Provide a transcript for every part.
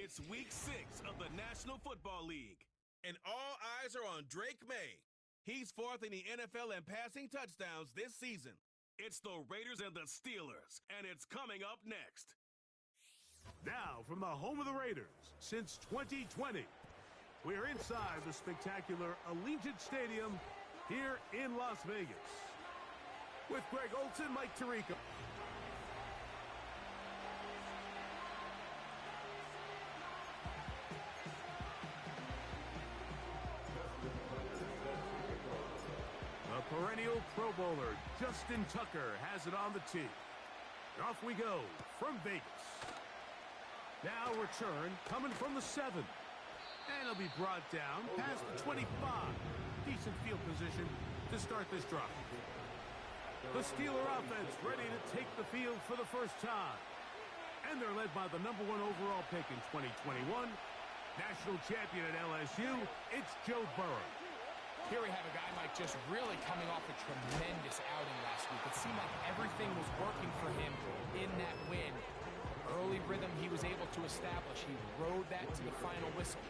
It's week 6 of the National Football League, and all eyes are on Drake May. He's fourth in the NFL in passing touchdowns this season. It's the Raiders and the Steelers, and it's coming up next. Now, from the home of the Raiders, since 2020, we're inside the spectacular Allegiant Stadium here in Las Vegas. With Greg Olson, Mike Tirico. The perennial Pro Bowler, Justin Tucker, has it on the tee. And off we go from Vegas. Now return coming from the 7. And it'll be brought down past the 25. Decent field position to start this drive. The Steeler offense ready to take the field for the first time. And they're led by the #1 overall pick in 2021. National champion at LSU, it's Joe Burrow. Here we have a guy, Mike, just really coming off a tremendous outing last week. It seemed like everything was working for him in that win. Early rhythm he was able to establish. He rode that to the final whistle.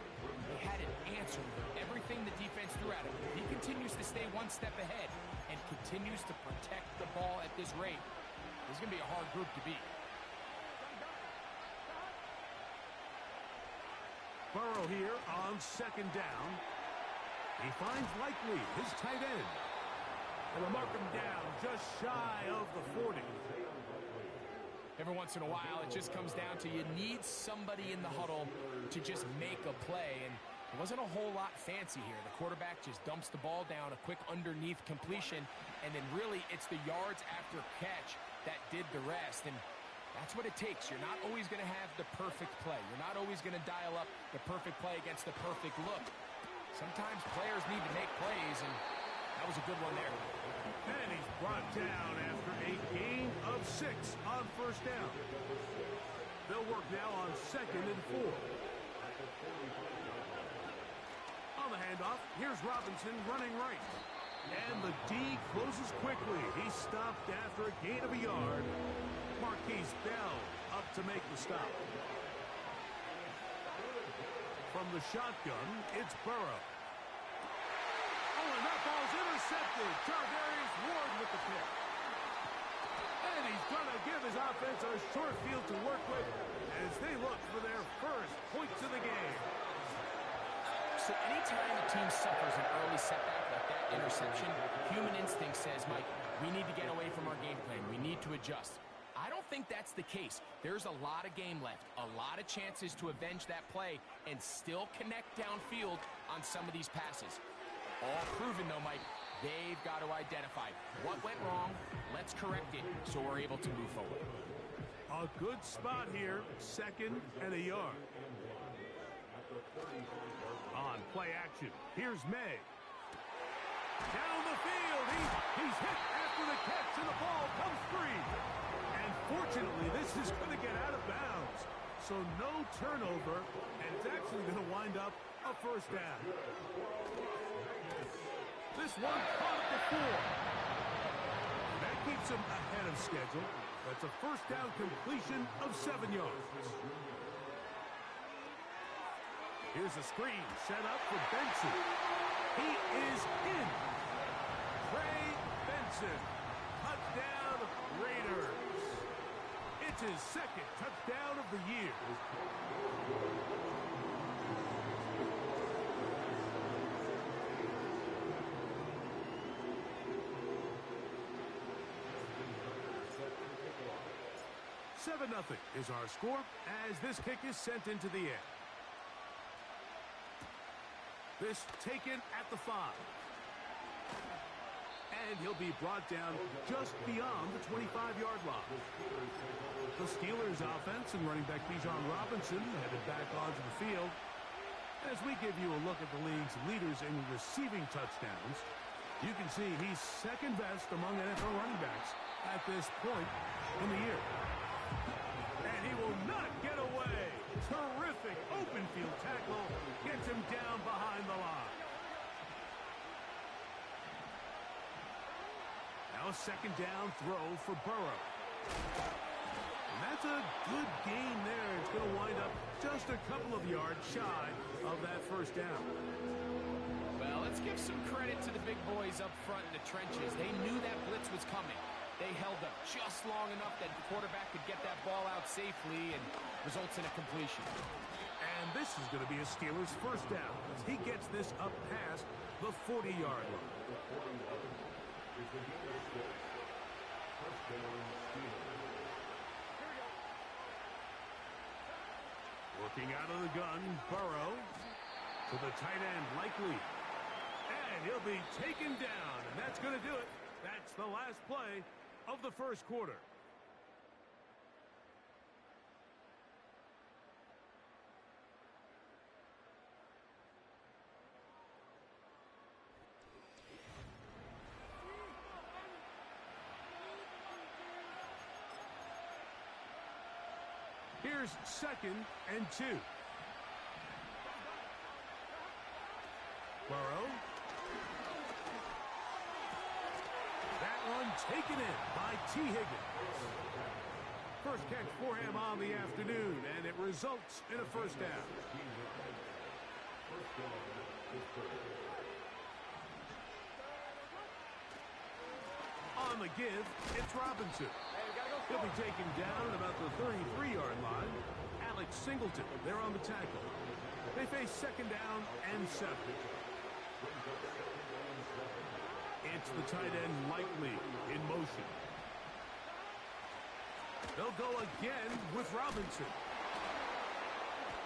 He had an answer for everything the defense threw at him. He continues to stay one step ahead and continues to protect the ball at this rate. This is going to be a hard group to beat. Burrow here on second down. He finds Likely, his tight end. And they'll mark him down just shy of the 40. Every once in a while, it just comes down to you need somebody in the huddle to just make a play. And it wasn't a whole lot fancy here. The quarterback just dumps the ball down, a quick underneath completion, and then really it's the yards after catch that did the rest. And that's what it takes. You're not always going to have the perfect play. You're not always going to dial up the perfect play against the perfect look. Sometimes players need to make plays, and that was a good one there. And he's brought down after a gain of 6 on first down. They'll work now on 2nd and 4. On the handoff, here's Robinson running right. And the D closes quickly. He's stopped after a gain of a yard. Marquise Bell up to make the stop. From the shotgun, it's Burrow. Oh, and that ball's intercepted. Charvarius Ward with the pick. And he's going to give his offense a short field to work with as they look for their first points of the game. So anytime a team suffers an early setback like that interception, human instinct says, Mike, we need to get away from our game plan. We need to adjust. I don't think that's the case. There's a lot of game left, a lot of chances to avenge that play and still connect downfield on some of these passes. All proven, though, Mike, they've got to identify what went wrong, let's correct it so we're able to move forward. A good spot here, 2nd and a yard. On play action, here's May. Down the field, he's hit after the catch, and the ball comes free. And fortunately, this is going to get out of bounds. So no turnover, and it's actually going to wind up a first down. This one caught at the 4. That keeps him ahead of schedule. That's a first down completion of 7 yards. Here's a screen set up for Benson. He is in. Trey Benson. Touchdown, Raiders. It's his 2nd touchdown of the year. Seven 0 is our score as this kick is sent into the air. This taken at the 5. And he'll be brought down just beyond the 25-yard line. The Steelers offense and running back Bijan Robinson headed back onto the field. As we give you a look at the league's leaders in receiving touchdowns, you can see he's 2nd best among NFL running backs at this point in the year. And he will not get away. Terrific open field tackle gets him down behind the line. Now a 2nd down throw for Burrow. And that's a good gain there. It's going to wind up just just a couple of yards shy of that first down. Well, let's give some credit to the big boys up front in the trenches. They knew that blitz was coming. They held up just long enough that the quarterback could get that ball out safely and results in a completion. And this is going to be a Steelers first down as he gets this up past the 40-yard line. Working out of the gun, Burrow to the tight end, Likely. And he'll be taken down, and that's going to do it. That's the last play of the first quarter. Here's 2nd and 2. Burrow. That one taken in by T. Higgins. First catch for him on the afternoon, and it results in a first down. On the give, it's Robinson. He'll be taken down at about the 33-yard line. Alex Singleton, they're on the tackle. They face 2nd down and 7. It's the tight end Likely in motion. They'll go again with Robinson.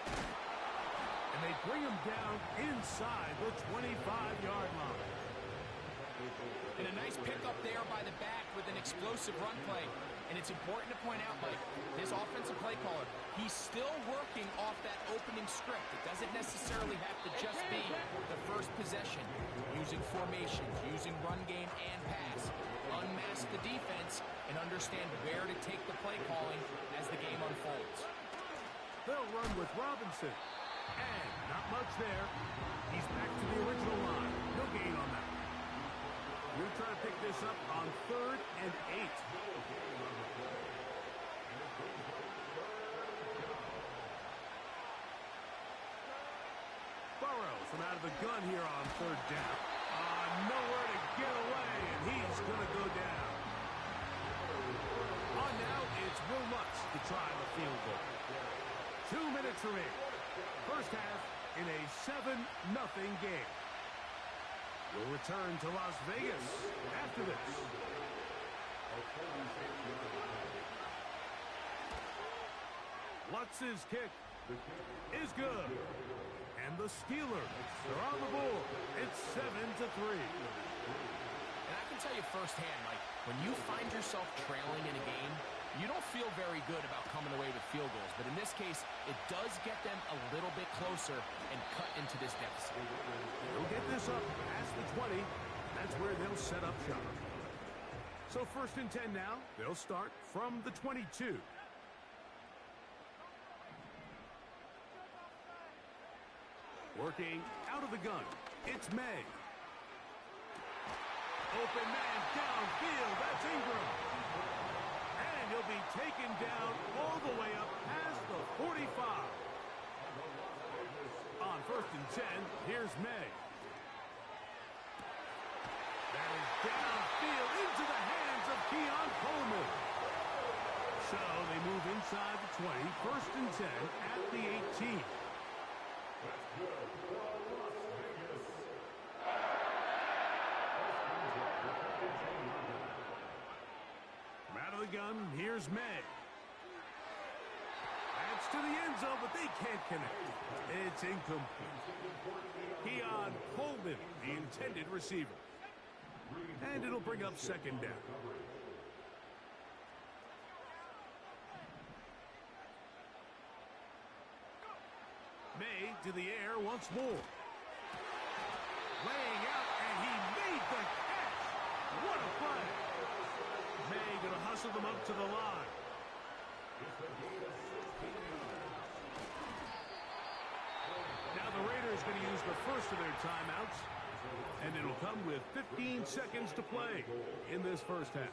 And they bring him down inside the 25-yard line. And a nice pickup there by the back with an explosive run play. And it's important to point out, Mike, this offensive play caller, he's still working off that opening script. It doesn't necessarily have to just be the first possession. Using formations, using run game and pass. Unmask the defense and understand where to take the play calling as the game unfolds. They'll run with Robinson. And not much there. He's back to the original line. No gain on that. We'll try to pick this up on 3rd and 8. Burrow from out of the gun here on 3rd down. Nowhere to get away, and he's going to go down. On now, it's Will Lutz to try the field goal. 2 minutes remaining. First half in a 7-0 game. We'll return to Las Vegas after this. Lutz's kick is good. And the Steelers are on the board. It's 7-3. And I can tell you firsthand, like, when you find yourself trailing in a game, you don't feel very good about coming away with field goals. But in this case, it does get them a little bit closer and cut into this deficit. They'll get this up past the 20. That's where they'll set up shop. So 1st and 10 now. They'll start from the 22. Working out of the gun. It's May. Open man downfield. That's Ingram. And he'll be taken down all the way up past the 45. On 1st and 10, here's May. That is downfield into the hands of Keon Coleman. So they move inside the 20. 1st and 10 at the 18. From out of the gun, here's May. That's to the end zone, but they can't connect. It's incomplete. Keon Coleman, the intended receiver. And it'll bring up 2nd down. May to the air once more. Laying out, and he made the catch. What a play. May going to hustle them up to the line. Now the Raiders going to use the first of their timeouts. And it'll come with 15 seconds to play in this first half.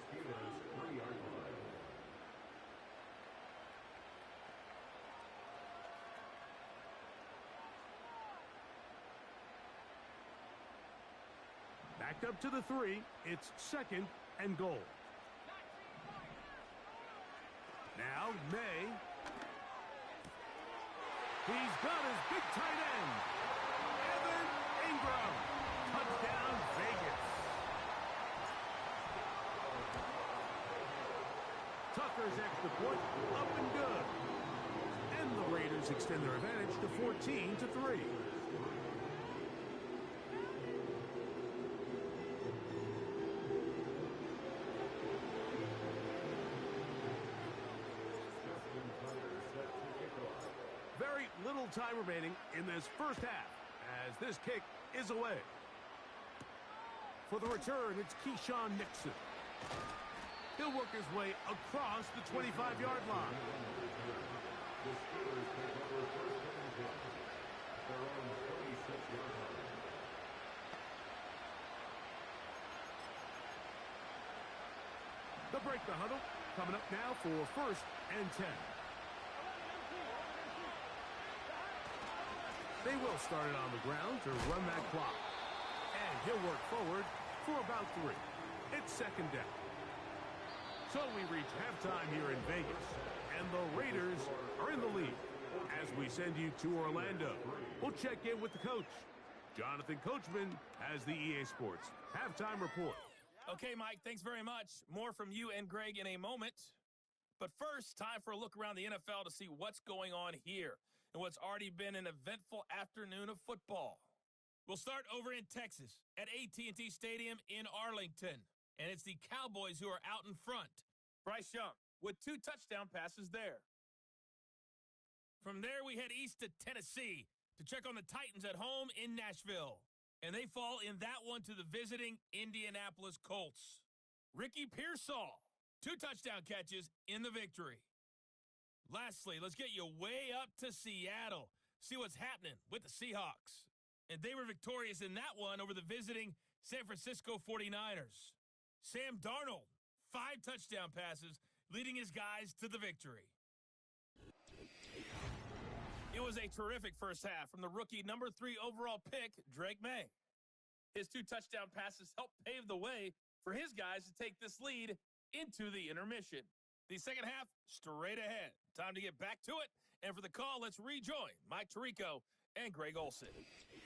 backed up to the 3. It's 2nd and goal. Now, May. He's got his big tight end. Evan Ingram. Touchdown, Vegas. Tucker's extra point up and good. And the Raiders extend their advantage to 14-3. Very little time remaining in this first half as this kick is away. For the return, it's Keyshawn Nixon. He'll work his way across the 25-yard line. They'll break the huddle. Coming up now for 1st and 10. They will start it on the ground to run that clock. And he'll work forward for about 3. It's 2nd down. So we reach halftime here in Vegas, and the Raiders are in the lead. As we send you to Orlando, we'll check in with the coach. Jonathan Coachman has the EA Sports halftime report. Okay, Mike, thanks very much. More from you and Greg in a moment. But first, time for a look around the NFL to see what's going on here and what's already been an eventful afternoon of football. We'll start over in Texas at AT&T Stadium in Arlington. And it's the Cowboys who are out in front. Bryce Young with 2 touchdown passes there. From there, we head east to Tennessee to check on the Titans at home in Nashville. And they fall in that one to the visiting Indianapolis Colts. Ricky Pearsall, 2 touchdown catches in the victory. Lastly, let's get you way up to Seattle. See what's happening with the Seahawks. And they were victorious in that one over the visiting San Francisco 49ers. Sam Darnold, 5 touchdown passes, leading his guys to the victory. It was a terrific first half from the rookie number 3 overall pick, Drake May. His 2 touchdown passes helped pave the way for his guys to take this lead into the intermission. The second half, straight ahead. Time to get back to it. And for the call, let's rejoin Mike Tirico and Greg Olson.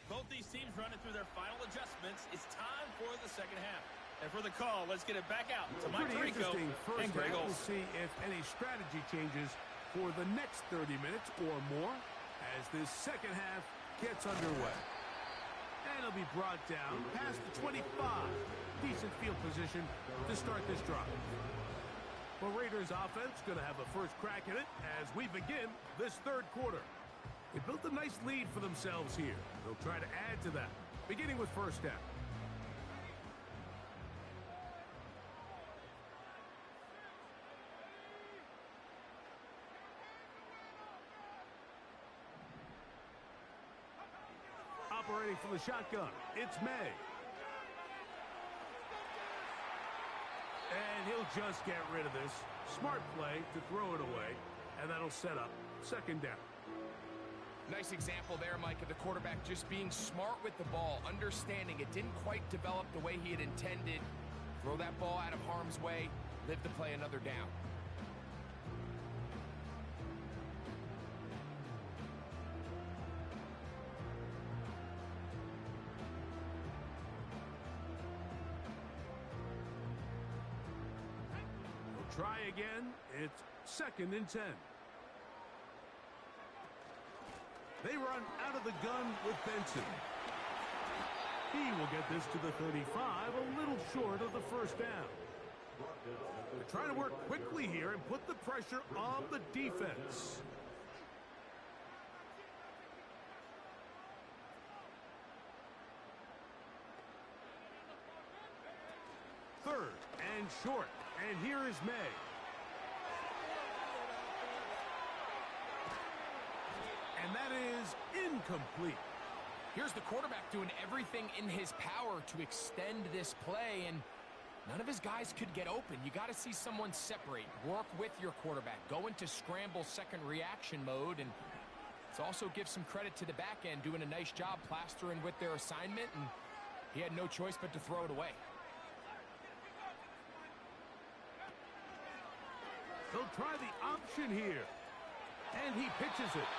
Both these teams running through their final adjustments. It's time for the second half. And for the call, let's get it back out to Mike Tirico and Greg Olson. We'll see if any strategy changes for the next 30 minutes or more as this second half gets underway. And it'll be brought down past the 25. Decent field position to start this drive. Well, Raiders offense going to have a first crack at it as we begin this third quarter. They built a nice lead for themselves here. They'll try to add to that, beginning with first down. Operating from the shotgun, it's May. And he'll just get rid of this. Smart play to throw it away, and that'll set up 2nd down. Nice example there, Mike, of the quarterback just being smart with the ball, understanding it didn't quite develop the way he had intended. Throw that ball out of harm's way, live to play another down. Try again. It's 2nd and 10. They run out of the gun with Benson. He will get this to the 35, a little short of the first down. They're trying to work quickly here and put the pressure on the defense. Third and short. And here is May. And that is incomplete. Here's the quarterback doing everything in his power to extend this play, and none of his guys could get open. You got to see someone separate, work with your quarterback, go into scramble second reaction mode, and it's also give some credit to the back end doing a nice job plastering with their assignment and He had no choice but to throw it away. He'll try the option here. And he pitches it.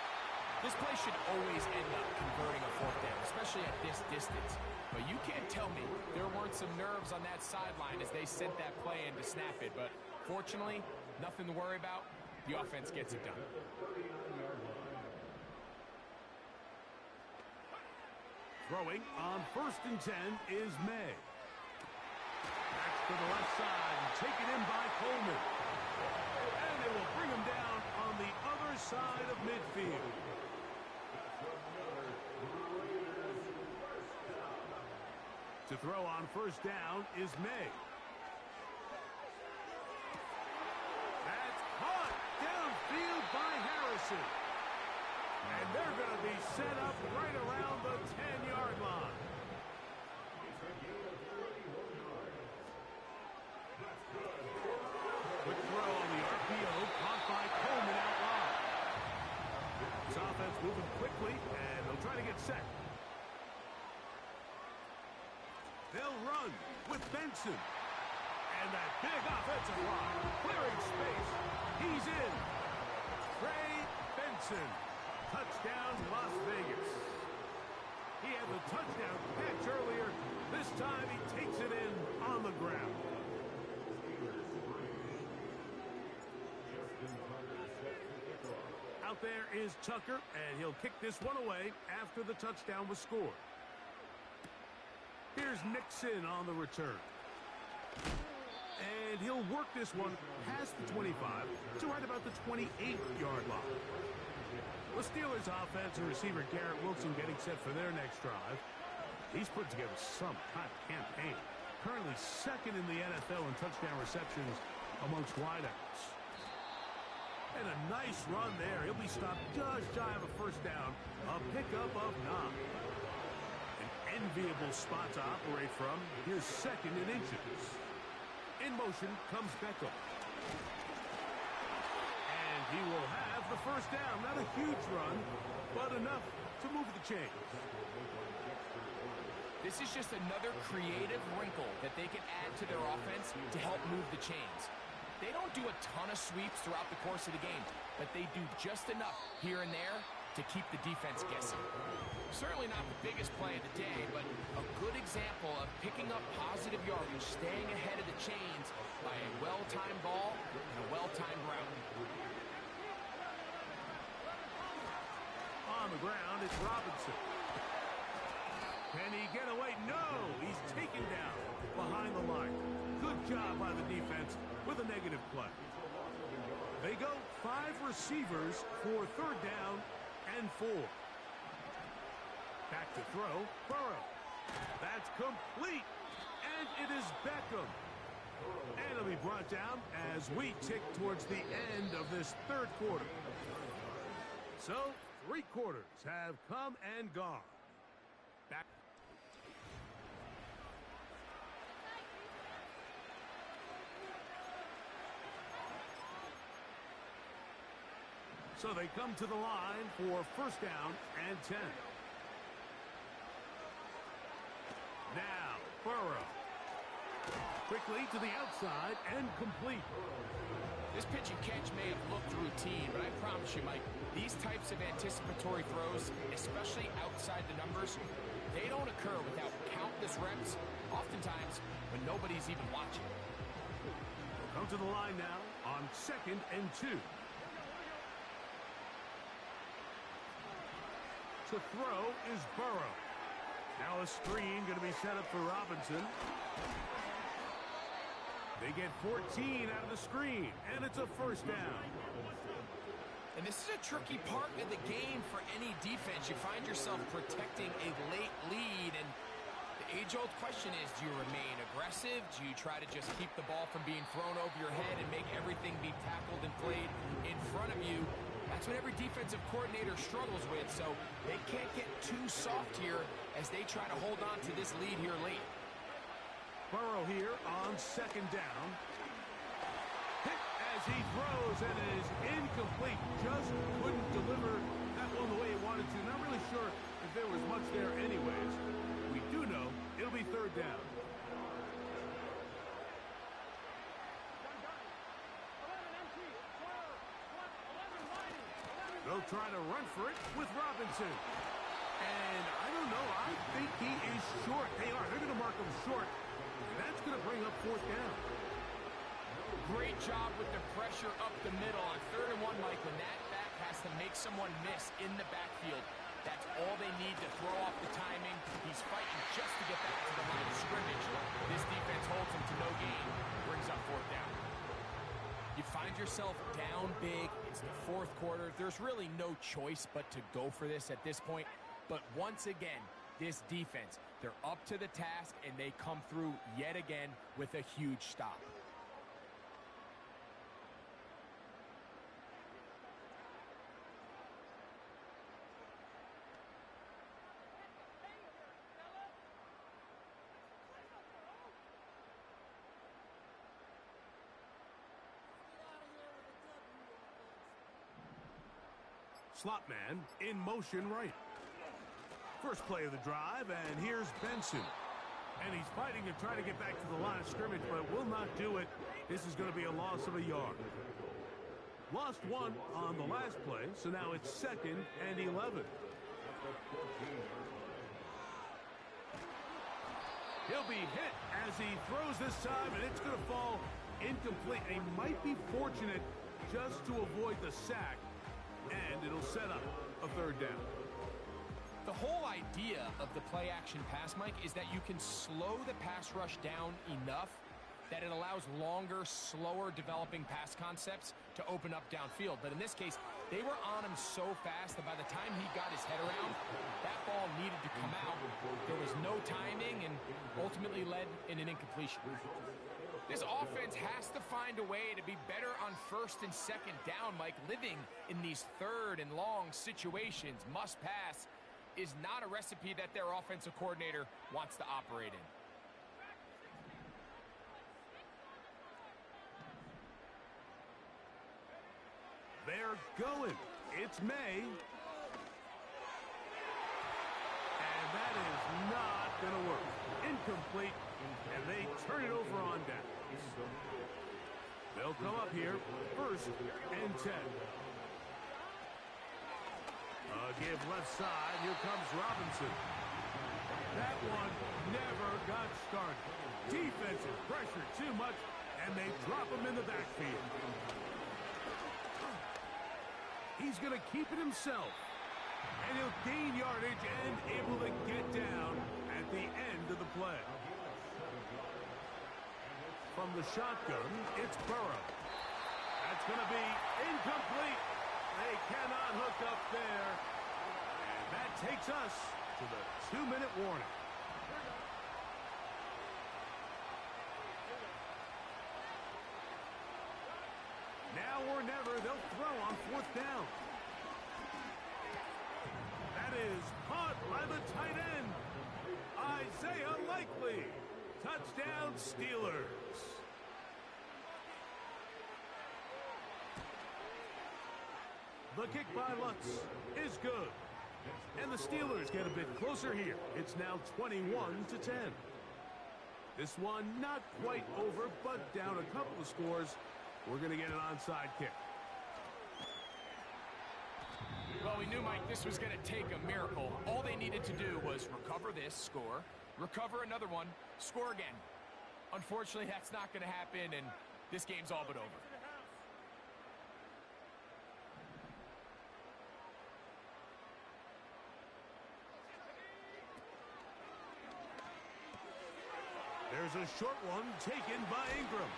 This play should always end up converting a fourth down, especially at this distance. But you can't tell me there weren't some nerves on that sideline as they sent that play in to snap it. But fortunately, nothing to worry about. The offense gets it done. Throwing on 1st and 10 is May. Back to the left side and taken in by Coleman. And it will bring him down on the other side of midfield. To throw on 1st down is May. That's caught downfield by Harrison. And they're going to be set up right around the 10-yard line. Quick throw on the RPO, caught by Coleman out wide. This offense moving quickly, and they'll try to get set. They'll run with Benson. And that big offensive line, clearing space. He's in. Trey Benson. Touchdown, Las Vegas. He had the touchdown catch earlier. This time he takes it in on the ground. Out there is Tucker, and he'll kick this one away after the touchdown was scored. Here's Nixon on the return. And he'll work this one past the 25 to right about the 28-yard line. The Steelers offense and receiver Garrett Wilson getting set for their next drive. He's put together some kind of campaign. Currently 2nd in the NFL in touchdown receptions amongst wideouts. And a nice run there. He'll be stopped just shy of a 1st down. A pickup of 9. An enviable spot to operate from. Here's 2nd in inches. In motion comes Beckham. And he will have the 1st down. Not a huge run, but enough to move the chains. This is just another creative wrinkle that they can add to their offense to help move the chains. They don't do a ton of sweeps throughout the course of the game, but they do just enough here and there to keep the defense guessing. Certainly not the biggest play of the day, but a good example of picking up positive yardage, staying ahead of the chains by a well-timed ball and a well-timed route. On the ground, it's Robinson. Can he get away? No! He's taken down behind the line. Good job by the defense with a negative play. They go 5 receivers for 3rd down and 4. Back to throw, Burrow. That's complete, and it is Beckham. And it'll be brought down as we tick towards the end of this 3rd quarter. So, 3 quarters have come and gone. Back. So they come to the line for 1st down and 10. Now, Burrow. Quickly to the outside and complete. This pitch and catch may have looked routine, but I promise you, Mike, these types of anticipatory throws, especially outside the numbers, they don't occur without countless reps, oftentimes when nobody's even watching. We'll come to the line now on 2nd and 2. To throw is Burrow. Now a screen going to be set up for Robinson. They get 14 out of the screen, and it's a 1st down. And this is a tricky part of the game for any defense. You find yourself protecting a late lead, and the age-old question is, do you remain aggressive? Do you try to just keep the ball from being thrown over your head and make everything be tackled and played in front of you? That's what every defensive coordinator struggles with, so they can't get too soft here as they try to hold on to this lead here late. Burrow here on 2nd down. Hit as he throws, and it is incomplete. Just couldn't deliver that one the way he wanted to. Not really sure if there was much there anyways. We do know it'll be They'll try to run for it with Robinson. And I don't know, I think he is short. They are. They're going to mark him short. And that's going to bring up fourth down. Great job with the pressure up the middle on 3rd and 1, Mike. When that back has to make someone miss in the backfield, that's all they need to throw off the timing. He's fighting just to get back to the line of scrimmage. This defense holds him to no gain, brings up fourth down. You find yourself down big. It's the 4th quarter. There's really no choice but to go for this at this point. But once again, this defense, they're up to the task, and they come through yet again with a huge stop. Slot man in motion right. First play of the drive, and here's Benson. And he's fighting to try to get back to the line of scrimmage, but will not do it. This is going to be a loss of a yard. Lost 1 on the last play, so now it's 2nd and 11. He'll be hit as he throws this time, and it's going to fall incomplete. He might be fortunate just to avoid the sack, and it'll set up a 3rd down. The whole idea of the play-action pass, Mike, is that you can slow the pass rush down enough that it allows longer, slower developing pass concepts to open up downfield. But in this case, they were on him so fast that by the time he got his head around, that ball needed to come out. There was no timing and ultimately led in an incompletion. This offense has to find a way to be better on 1st and 2nd down, Mike. Living in these 3rd and long situations, must pass, is not a recipe that their offensive coordinator wants to operate in. They're going. It's May. And that is not going to work. Incomplete, and they turn it over on down. They'll come up here, 1st and 10. Give left side. Here comes Robinson. That one never got started. Defensive pressure too much, and they drop him in the backfield. He's going to keep it himself, and he'll gain yardage and able to get down at the end of the play. From the shotgun, it's Burrow. That's going to be incomplete. They cannot hook up there. And that takes us to the 2-minute warning. Now or never, they'll throw on 4th down. That is caught by the tight end, Isaiah Likely. Touchdown, Steelers. The kick by Lutz is good. And the Steelers get a bit closer here. It's now 21-10. This one not quite over, but down a couple of scores. We're going to get an onside kick. Well, we knew, Mike, this was going to take a miracle. All they needed to do was recover this, score, recover another one, score again. Unfortunately, that's not going to happen, and this game's all but over. There's a short one taken by Ingram.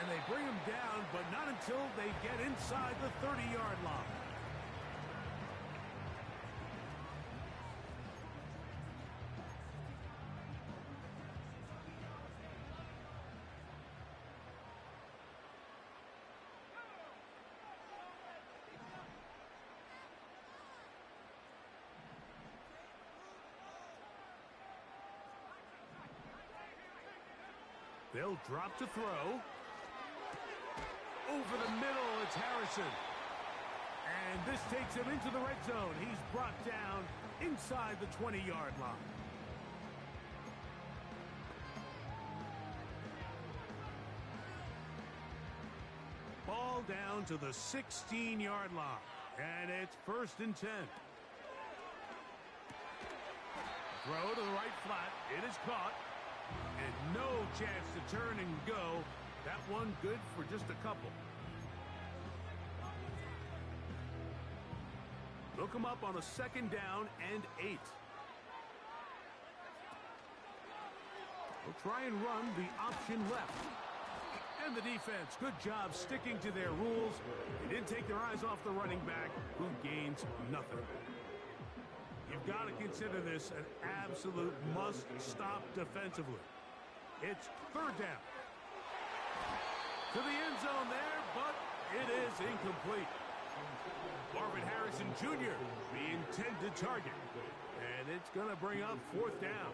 And they bring him down, but not until they get inside the 30-yard line. They'll drop to throw. Over the middle, it's Harrison. And this takes him into the red zone. He's brought down inside the 20-yard line. Ball down to the 16-yard line. And it's 1st and 10. Throw to the right flat. It is caught. And no chance to turn and go. That one good for just a couple. They'll come up on a 2nd down and 8. They'll try and run the option left. And the defense, good job sticking to their rules. They didn't take their eyes off the running back, who gains nothing. You've got to consider this an absolute must-stop defensively. It's 3rd down. To the end zone there, but it is incomplete. Marvin Harrison Jr., the intended target. And it's going to bring up 4th down.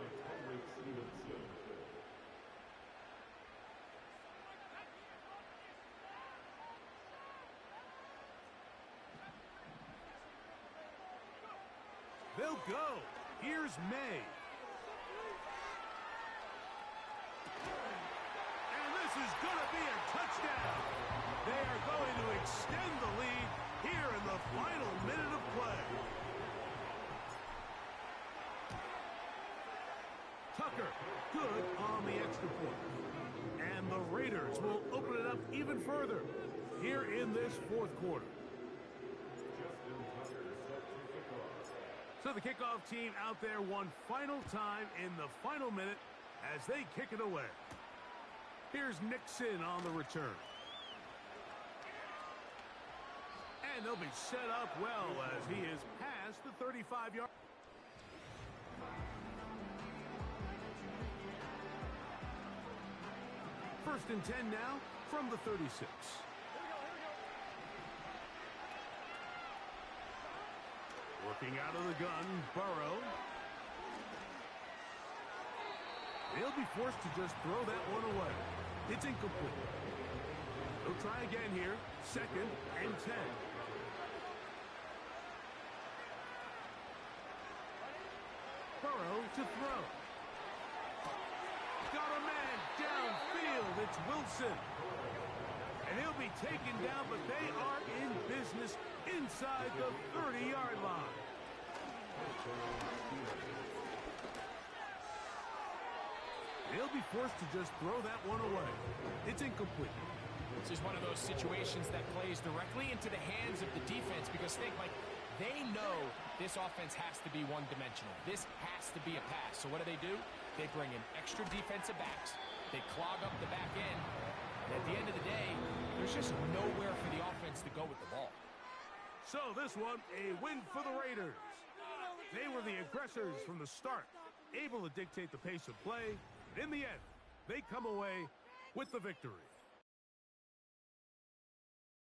They'll go. Here's May. And this is going to be a touchdown. They are going to extend the lead here in the final minute of play. Tucker, good on the extra point. And the Raiders will open it up even further here in this 4th quarter. So the kickoff team out there one final time in the final minute as they kick it away. Here's Nixon on the return. And they'll be set up well as he is past the 35-yard. First and 10 now from the 36. Working out of the gun, Burrow. They'll be forced to just throw that one away. It's incomplete. They'll try again here. 2nd and 10. Burrow to throw. Got a man downfield. It's Wilson. And he'll be taken down, but they are in business inside the 30-yard line. They'll be forced to just throw that one away. It's incomplete. This is one of those situations that plays directly into the hands of the defense because they know this offense has to be one-dimensional. This has to be a pass. So what do? They bring in extra defensive backs. They clog up the back end. And at the end of the day, there's just nowhere for the offense to go with the ball. So this one, a win for the Raiders. They were the aggressors from the start, able to dictate the pace of play. In the end, they come away with the victory.